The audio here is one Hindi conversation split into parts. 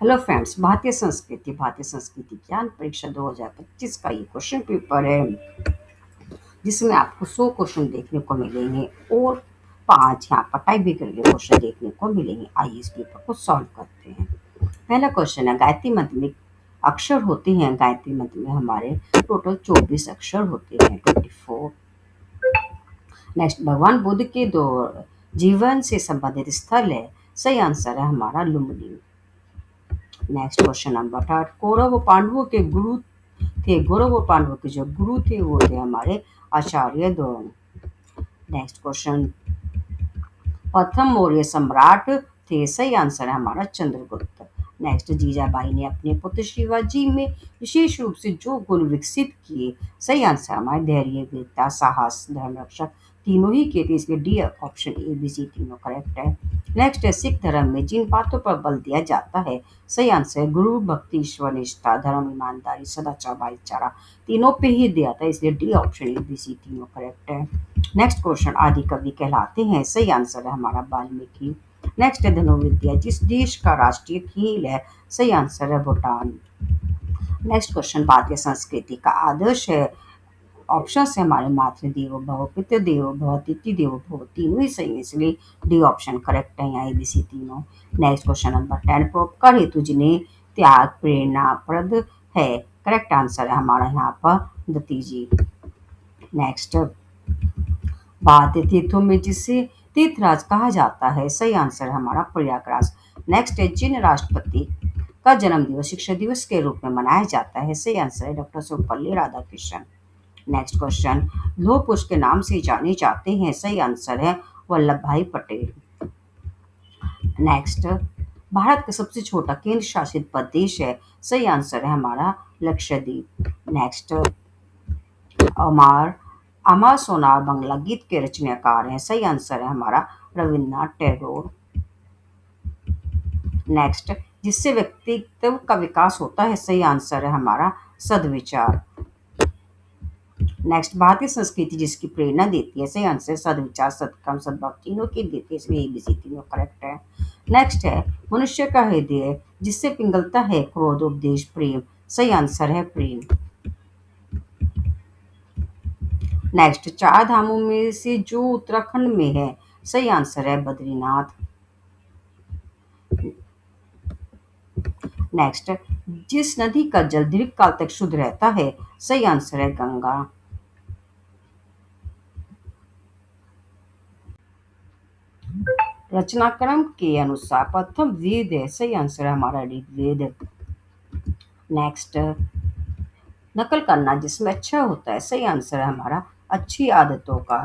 हेलो फ्रेंड्स, भारतीय संस्कृति ज्ञान परीक्षा 2025 का ये क्वेश्चन पेपर है जिसमें आपको 100 क्वेश्चन देखने को मिलेंगे और 5 यहाँ पर टाइप भी करके क्वेश्चन देखने को मिलेंगे। आइए इस पेपर को सॉल्व करते हैं। पहला क्वेश्चन है, गायत्री मंत्र में अक्षर होते हैं। गायत्री मंत्र में हमारे टोटल 24 अक्षर होते हैं, 24। नेक्स्ट, भगवान बुद्ध के दो जीवन से संबंधित स्थल है। सही आंसर है हमारा Lumbini. Next question number 3, Kaurava और पांडवों के गुरु थे। गौरव और पांडवों के जो गुरु थे वो थे हमारे आचार्य द्रोण। नेक्स्ट क्वेश्चन, प्रथम मौर्य सम्राट थे। सही आंसर है हमारा चंद्रगुप्त। नेक्स्ट, जीजाबाई ने अपने पुत्र शिवाजी में विशेष रूप से जो गुण विकसित किए। सही आंसर हमारे धैर्य, वीरता, साहस, धर्म रक्षक तीनों ही किए थे, इसलिए D option A B C तीनों करेक्ट है। नेक्स्ट है, सिख धर्म में जिन बातों पर बल दिया जाता है। सही आंसर है गुरु भक्ति, ईश्वर निष्ठा, धर्म, ईमानदारी, सदाचार, भाईचारा तीनों पे ही दिया था, इसलिए D option A B C तीनों करेक्ट है। नेक्स्ट क्वेश्चन, आदि कवि कहलाते हैं। सही आंसर है हमारा वाल्मीकि। नेक्स्ट है, धनुर्विद्या जिस देश का राष्ट्रीय खेल है। सही आंसर है भूटान। नेक्स्ट क्वेश्चन, भारतीय संस्कृति का आदर्श है। ऑप्शन है हमारे मातृ देवो भव, पितृ देवो भव, अतिथि देवो भव तीनों ही सही है, इसलिए डी ऑप्शन करेक्ट है, यहाँ एबीसी तीनों। नेक्स्ट क्वेश्चन नंबर 10, परोपकार हेतु जिन्हें त्याग प्रेरणाप्रद है। करेक्ट आंसर है हमारा यहाँ पर दत्ती जी। नेक्स्ट, भारतीय तीर्थों में जिसे तीर्थराज कहा जाता है। सही आंसर है हमारा प्रयागराज। नेक्स्ट है, जिन राष्ट्रपति का जन्म दिवस शिक्षक दिवस के रूप में मनाया जाता है। सही आंसर है doctor Sarvepalli Radhakrishnan. Next question, लौह पुरुष के नाम से जाने जाते हैं। सही आंसर है वल्लभ भाई पटेल। नेक्स्ट, भारत का सबसे छोटा केंद्र शासित प्रदेश है। सही आंसर है हमारा लक्षद्वीप। नेक्स्ट, अमर अमर सोनार बांग्ला गीत के रचनाकार हैं। सही आंसर है हमारा रविन्द्रनाथ टैगोर। नेक्स्ट, जिससे व्यक्तित्व का विकास होता है। सही आंसर है हमारा सद्विचार। नेक्स्ट, भारतीय संस्कृति जिसकी प्रेरणा देती है। सही आंसर सद्विचार, सत्कर्म, सद्भाव तीनों की देती है, इसमें एबीसी तीनों करेक्ट है। नेक्स्ट है, मनुष्य का हृदय जिससे पिघलता है। क्रोध, उपदेश, प्रेम। सही आंसर है प्रेम। नेक्स्ट, चार धामों में से जो उत्तराखंड में है। सही आंसर है बद्रीनाथ। नेक्स्ट, जिस नदी का जल दीर्घकाल तक शुद्ध रहता है। सही आंसर है गंगा। रचनाक्रम के अनुसार प्रथम वेद है। सही आंसर है हमारा ऋग्वेद। नेक्स्ट, नकल करना जिसमें अच्छा होता है। सही आंसर है हमारा अच्छी आदतों का।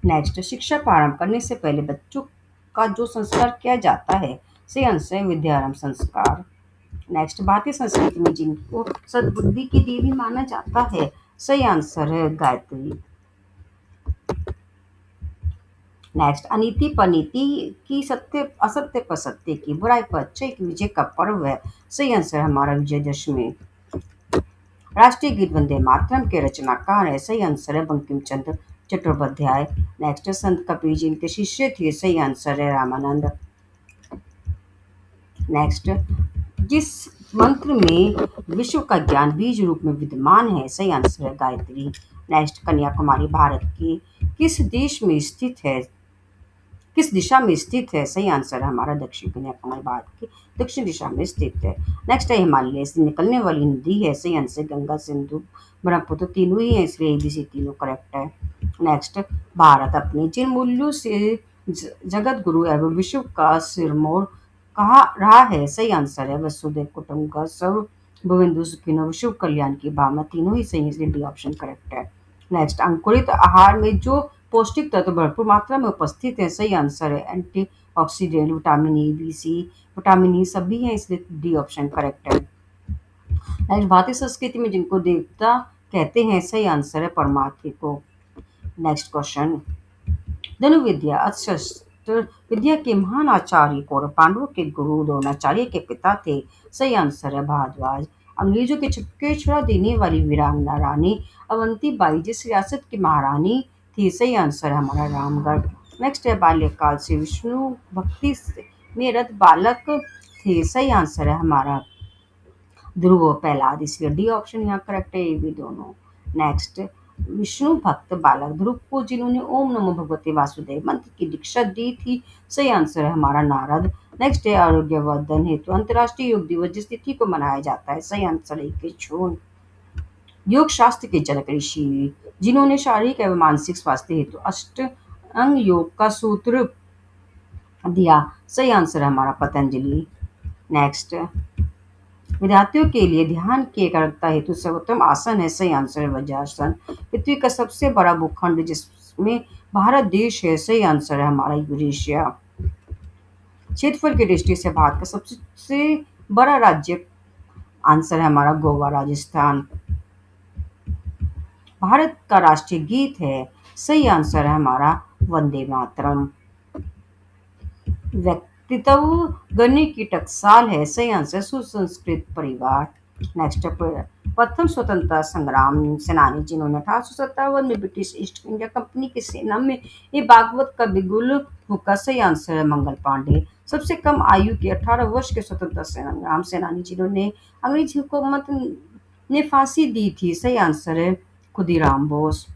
नेक्स्ट, शिक्षा प्रारंभ करने से पहले बच्चों का जो संस्कार किया जाता है। सही आंसर है विद्यारंभ संस्कार। नेक्स्ट, भारतीय संस्कृति में जिनको सद्बुद्धि की देवी माना जाता है। सही आंसर है गायत्री। नेक्स्ट, अनीति पर नीति की, सत्य असत्य पर सत्य की, बुराई पर अच्छे की विजय का पर्व है। सही आंसर है हमारा विजयदशमी। राष्ट्रीय गीत वंदे मातरम के रचनाकार है। सही आंसर है बंकिम चंद्र चट्टोपाध्याय। नेक्स्ट, संत कबीर जी इनके शिष्य थे। सही आंसर है रामानंद। नेक्स्ट, जिस मंत्र में विश्व का ज्ञान बीज रूप में विद्यमान है। सही आंसर है गायत्री। नेक्स्ट, कन्याकुमारी भारत की किस देश में स्थित है, किस दिशा में स्थित है। सही आंसर है हमारा दक्षिण, कन्याकुमारी भारत की दक्षिण दिशा में स्थित है। नेक्स्ट है, हिमालय से निकलने वाली नदी है। सही आंसर गंगा, सिंधु, ब्रह्मपुत्र तीनों ही है, इसलिए एबीसी तीनों करेक्ट है। नेक्स्ट, भारत अपने जिन मूल्यों से जगत गुरु एवं विश्व का सिरमौर कहा रहा है। सही आंसर है वसुधैव कुटुंबकम, सर्व भुवेन्दु सुखिनो, विश्व कल्याण की भावना तीनों ही सही है, इसलिए डी ऑप्शन करेक्ट है। नेक्स्ट, अंकुरित आहार में जो पौष्टिक तत्व भरपूर मात्रा में उपस्थित है। सही आंसर है antioxidant, vitamin A, B, C, vitamin E सभी हैं, इसलिए डी ऑप्शन करेक्ट है। नेक्स्ट, भारतीय संस्कृति में जिनको देवता कहते हैं। सही आंसर है परमार्थी को। नेक्स्ट क्वेश्चन, धनुर्विद्या अस्त्र विद्या के महान आचार्य कौरव पांडवों के गुरु द्रोणाचार्य के पिता थे। सही आंसर है भारद्वाज। अंग्रेजों के चक्के छुड़ा देने वाली वीरांगना रानी अवंतीबाई जिस रियासत की महारानी थी। सही आंसर है हमारा रामगढ़। नेक्स्ट है, बाल्यकाल से विष्णु भक्ति में रत बालक थे, सही आंसर है हमारा ध्रुव प्रहलाद, इसलिए डी ऑप्शन यहाँ करेक्ट है, ये भी दोनों। नेक्स्ट, विष्णु भक्त बालक ध्रुव को जिन्होंने ओम नमो भगवते वासुदेव मंत्र की दीक्षा दी थी, सही आंसर है हमारा नारद। नेक्स्ट है आरोग्यवर्धन हेतु अंतर्राष्ट्रीय योग दिवस जिस तिथि को मनाया जाता है, सही आंसर है 21 जून। योग शास्त्र के जनक ऋषि जिन्होंने शारीरिक एवं मानसिक स्वास्थ्य हेतु अष्टांग योग का सूत्र दिया, सही आंसर है हमारा पतंजलि। नेक्स्ट, विद्यार्थियों के लिए ध्यान की एकाग्रता हेतु सर्वोत्तम आसन है, सही आंसर है वज्रासन। पृथ्वी का सबसे बड़ा भूखंड जिसमें भारत देश है, सही आंसर है हमारा यूरेशिया। क्षेत्रफल की दृष्टि से भारत का सबसे बड़ा राज्य, आंसर है हमारा गोवा राजस्थान। भारत का राष्ट्रीय गीत है, सही आंसर है हमारा वंदे मातरम। व्यक्तित्व गणने की टकसाल है, सही आंसर सुसंस्कृत परिवार। नेक्स्ट, प्रथम स्वतंत्रता संग्राम सेनानी जिन्होंने 1857 में ब्रिटिश ईस्ट इंडिया कंपनी की सेना में ये बागवत का बिगुल फूका, सही आंसर है मंगल पांडे। सबसे कम आयु के 18 वर्ष के स्वतंत्रता संग्राम सेनानी जिन्होंने अंग्रेजी हुकूमत ने फांसी दी थी, सही आंसर है खुदीराम बोस।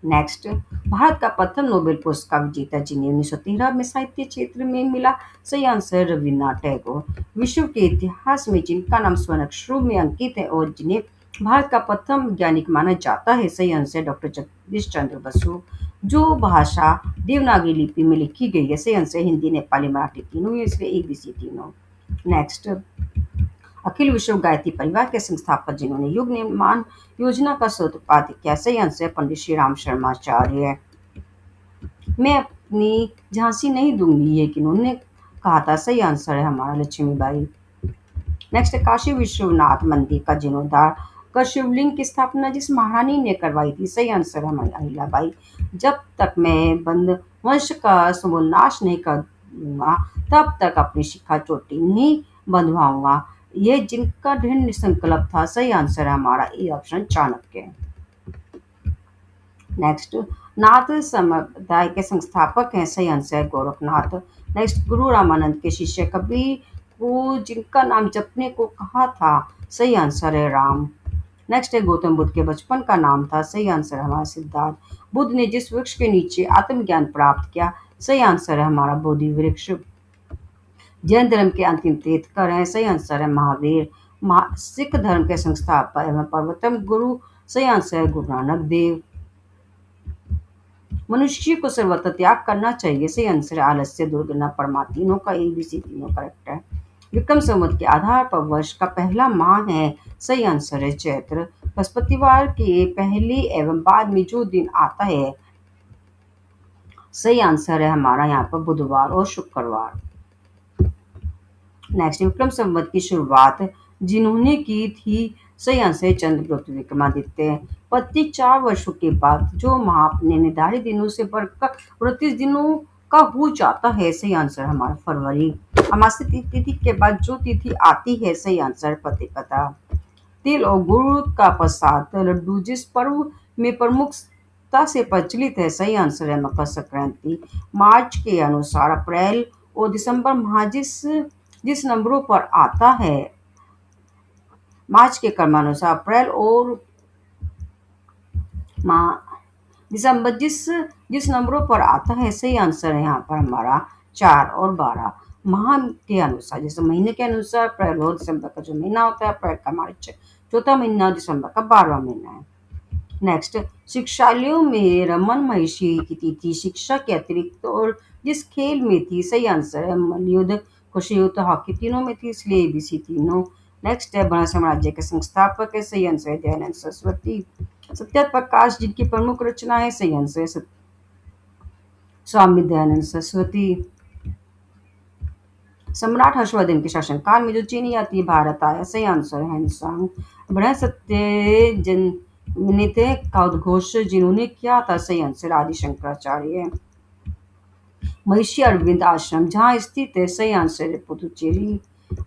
नेक्स्ट, भारत का प्रथम नोबेल पुरस्कार विजेता जिन्हें 1913 में साहित्य क्षेत्र में मिला, सही आंसर है रविन्द्रनाथ टैगोर। विश्व के इतिहास में जिनका नाम स्वर्ण अक्षरों में अंकित है और जिन्हें भारत का प्रथम वैज्ञानिक माना जाता है, सही आंसर है डॉक्टर जगदीश चंद्र बसु। जो भाषा देवनागरी लिपि में लिखी गई है, सही आंसर हिंदी, नेपाली, मराठी तीनों, इसलिए ABC तीनों। नेक्स्ट, अखिल विश्व गायत्री परिवार के संस्थापक जिन्होंने युग निर्माण योजना का सूत्रपात किया, सही आंसर है पंडित श्री राम शर्माचार्य। मैं अपनी झांसी नहीं दूंगी, ये किन्होंने कहा था, सही आंसर है हमारा लक्ष्मीबाई। नेक्स्ट, काशी विश्वनाथ मंदिर का जीर्णोद्धार कर शिवलिंग की स्थापना जिस महारानी ने करवाई थी, सही आंसर है हमारी अहिल्याबाई। जब तक मैं बंद वंश का समूल नाश नहीं कर दूंगा तब तक अपनी शिखा चोटी नहीं बंधवाऊंगा, ये जिनका दृढ़ संकल्प था, सही आंसर है हमारा ए ऑप्शन चाणक्य। नेक्स्ट, नाथ समुदाय के संस्थापक हैं, सही आंसर है गोरखनाथ। नेक्स्ट, गुरु रामानंद के शिष्य कबीर को जिनका नाम जपने को कहा था, सही आंसर है राम। नेक्स्ट है, गौतम बुद्ध के बचपन का नाम था, सही आंसर है हमारा सिद्धार्थ। बुद्ध ने जिस वृक्ष के नीचे आत्मज्ञान प्राप्त किया, सही आंसर है हमारा बोधि वृक्ष। जैन धर्म के अंतिम तीर्थंकर हैं, सही आंसर है महावीर। सिख धर्म के संस्थापक एवं प्रवर्तक गुरु, सही आंसर है गुरु नानक देव। मनुष्य को सर्वथा त्याग करना चाहिए, सही आंसर है आलस्य, दुर्गुणा, परमा, तीनों का ABC तीनों करेक्ट है। विक्रम संवत के आधार पर वर्ष का पहला माह है, सही आंसर है चैत्र। बृहस्पतिवार के पहले एवं बाद में जो दिन आता है, सही आंसर है हमारा यहाँ पर बुधवार और शुक्रवार। नेक्स्ट, विक्रम संवत की शुरुआत जिन्होंने की थी, सही आंसर है चंद्रगुप्त विक्रमादित्य। प्रत्येक 4 वर्षों के बाद जो माह अपने निर्धारित दिनों से बढ़कर 29 दिनों का हो जाता है, सही आंसर हमारा फरवरी। अमावस्या तिथि के बाद जो तिथि आती है, सही आंसर प्रतिपदा। तिल और गुड़ का प्रसाद लड्डू जिस पर्व में प्रमुखता से प्रचलित है, सही आंसर है मकर संक्रांति। मार्च के अनुसार अप्रैल और दिसंबर माह जिस जिस नंबरों पर आता है, मार्च के क्रमानुसार अप्रैल और दिसंबर जिस जिस नंबरों पर आता है, सही आंसर है यहाँ पर हमारा 4 और 12। माह के अनुसार, जैसे महीने के अनुसार अप्रैल और दिसंबर का जो महीना होता है, अप्रैल का मार्च चौथा महीना, दिसंबर का 12वां महीना है। नेक्स्ट, शिक्षालयों में रमन महिषी की तिथि शिक्षा के अतिरिक्त और जिस खेल में थी, सही आंसर है मल्लयुद्ध, कुश्ती, हॉकी तीनों में थी, इसलिए ABC तीनों। नेक्स्ट है, बड़ा साम्राज्य के संस्थापक है, सही आंसर है दयानंद सरस्वती। सत्य प्रकाश जिनकी प्रमुख रचना है, सही आंसर है स्वामी दयानंद सरस्वती। सम्राट हर्षवर्धन के शासनकाल में जो चीनी यात्री भारत आया, सही आंसर है हैंसोंग। बृहद सत्य जनित का उद्घोष जिन्होंने किया था, सही आंसर आदि शंकराचार्य। महर्षि अरविंद आश्रम जहाँ स्थित है, सही आंसर है पुदुचेरी।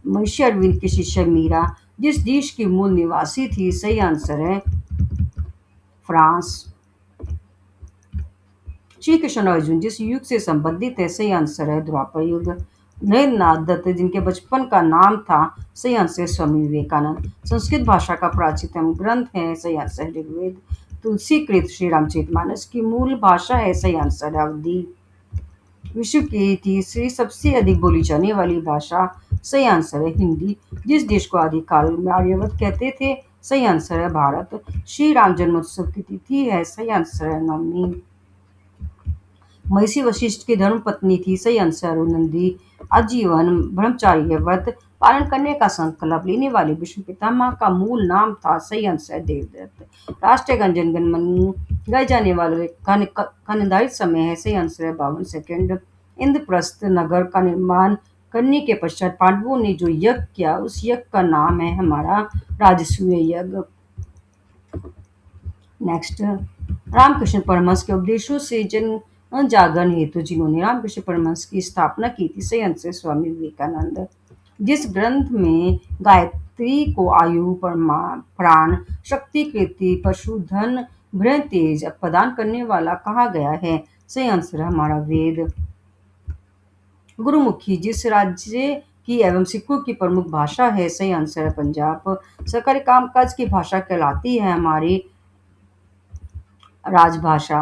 महर्षि अरविंद की शिष्य मीरा जिस देश की मूल निवासी थी, सही आंसर है फ्रांस। श्री कृष्ण अर्जुन जिस युग से संबंधित है, सही आंसर है द्वापर युग। नरेंद्रनाथ दत्त, जिनके बचपन का नाम था सही आंसर स्वामी विवेकानंद। संस्कृत भाषा का प्राचीनतम ग्रंथ है सही आंसर ऋग्वेद। तुलसीकृत श्री रामचरितमानस की मूल भाषा है सही आंसर अवधी। विश्व की तीसरी सबसे अधिक बोली जाने वाली भाषा सही आंसर है हिंदी। जिस देश को आदिकाल में आर्यवत कहते थे सही आंसर है भारत। श्री राम जन्मोत्सव की तिथि है सही आंसर है नवमी। महिषी वशिष्ठ की धर्मपत्नी थी सही आंसर अरुंधति। आजीवन ब्रह्मचार्य व्रत पालन करने का संकल्प लेने वाले विष्णु पितामह का मूल नाम था सही आंसर देवदत्त। राष्ट्रीय गान जन गण मन गाए जाने वाले का निर्धारित समय है सही आंसर है 52 सेकंड। इंद्रप्रस्थ नगर का निर्माण करने के पश्चात पांडवों ने जो यज्ञ किया उस यज्ञ का नाम है हमारा राजसूय यज्ञ। नेक्स्ट, रामकृष्ण परमहंस के उपदेशों से जन जागरण हेतु जिन्होंने रामकृष्ण परमहंस की स्थापना की थी सही आंसर स्वामी विवेकानंद। जिस ग्रंथ में गायत्री को आयु प्राण शक्ति कीर्ति पशुधन भ्रम तेज प्रदान करने वाला कहा गया है सही आंसर हमारा वेद। गुरुमुखी जिस राज्य की एवं सिखों की प्रमुख भाषा है सही आंसर है पंजाब। सरकारी कामकाज की भाषा कहलाती है हमारी राजभाषा।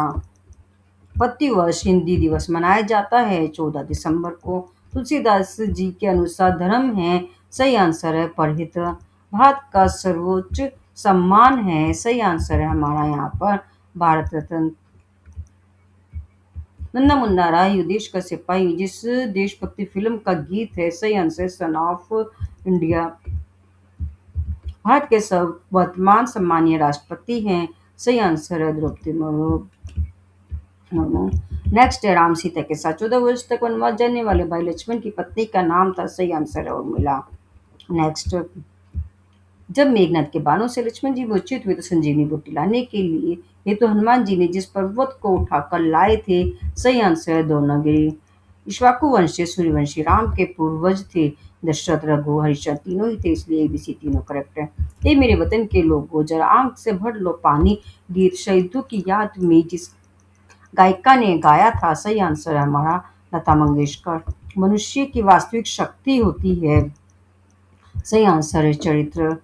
प्रतिवर्ष हिंदी दिवस मनाया जाता है 14 दिसंबर को। तुलसीदास जी के अनुसार धर्म है सही आंसर है परहित। भारत का सर्वोच्च सम्मान है सही आंसर है हमारा यहाँ पर भारत रत्न। नन्ना मुन्ना राय देश का सिपाही जिस देशभक्ति फिल्म का गीत है सही answer son of India. Bharat के सब वर्तमान सम्मानीय राष्ट्रपति हैं सही आंसर है द्रौपदी मुर्मू। नेक्स्ट है राम सीता के साथ 14 वर्ष तक वनवास जाने वाले भाई लक्ष्मण की पत्नी का नाम था सही आंसर है उर्मिला। नेक्स्ट, जब मेघनाथ के बाणों से लक्ष्मण जी मूर्छित हुए तो संजीवनी बूटी लाने के लिए ये तो हनुमान जी ने जिस पर्वत को उठाकर लाए थे सही आंसर है द्रोणागिरी। इक्ष्वाकु वंश से सूर्यवंशी राम के पूर्वज थे दशरथ रघु हरिश्चंद्र तीनों ही थे इसलिए एबीसी तीनों करेक्ट है। ये मेरे वतन के लोगों जरा आंख से भर लो पानी गीत शहीदों की याद में जिस गायिका ने गाया था सही आंसर है हमारा लता मंगेशकर। मनुष्य की वास्तविक शक्ति होती है सही आंसर है चरित्र।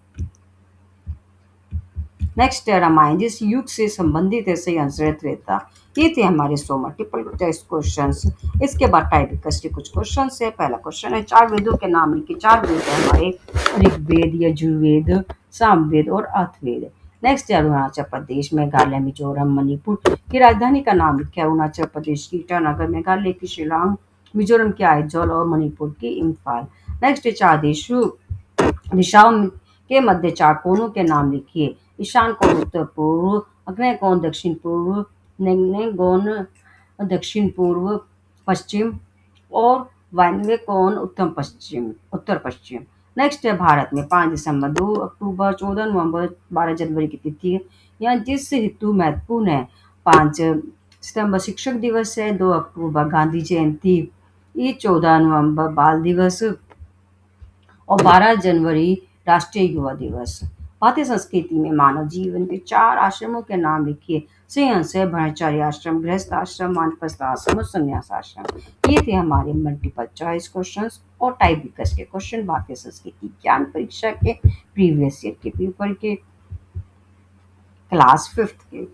नेक्स्ट है रामायण जिस युग से संबंधित है सही आंसर है त्रेता। ये थे हमारे 100 मल्टीपल चॉइस क्वेश्चंस। इसके बाद टाइपिकस के कुछ क्वेश्चंस है। पहला क्वेश्चन है 4 वेदों के नाम लिखिए। 4 वेद है हमारे ऋग्वेद यजुर्वेद सामवेद और अथर्ववेद। नेक्स्ट है अरुणाचल प्रदेश मेघालय मिजोरम मणिपुर की राजधानी का नाम लिखा है। अरुणाचल प्रदेश की ईटानगर, मेघालय की शिलांग, मिजोरम की आइजॉल और मणिपुर की इम्फाल। नेक्स्ट है 4 दिशाओं के मध्य 4 कोनों के नाम लिखिए। ईशान कोण उत्तर पूर्व, आग्नेय कोण दक्षिण पूर्व, निम्न कोण दक्षिण पूर्व पश्चिम और वायव्य कोण उत्तर पश्चिम। नेक्स्ट है भारत में 5 दिसंबर 2 अक्टूबर 14 नवंबर 12 जनवरी की तिथि है। यहाँ जिस ऋतु महत्वपूर्ण है 5 सितंबर शिक्षक दिवस है, 2 अक्टूबर गांधी जयंती, ये 14 नवंबर बाल दिवस और 12 जनवरी राष्ट्रीय युवा दिवस। भारतीय संस्कृति में मानव जीवन के 4 आश्रमों के नाम लिखिए। सही आंसर है ब्रह्मचार्य आश्रम, गृहस्थ आश्रम, वानप्रस्थ आश्रम और संन्यास आश्रम। ये थे हमारे मल्टीपल चॉइस क्वेश्चंस और टाइप विकस के क्वेश्चन भारतीय संस्कृति ज्ञान परीक्षा के प्रीवियस ईयर के पेपर के क्लास 5th के।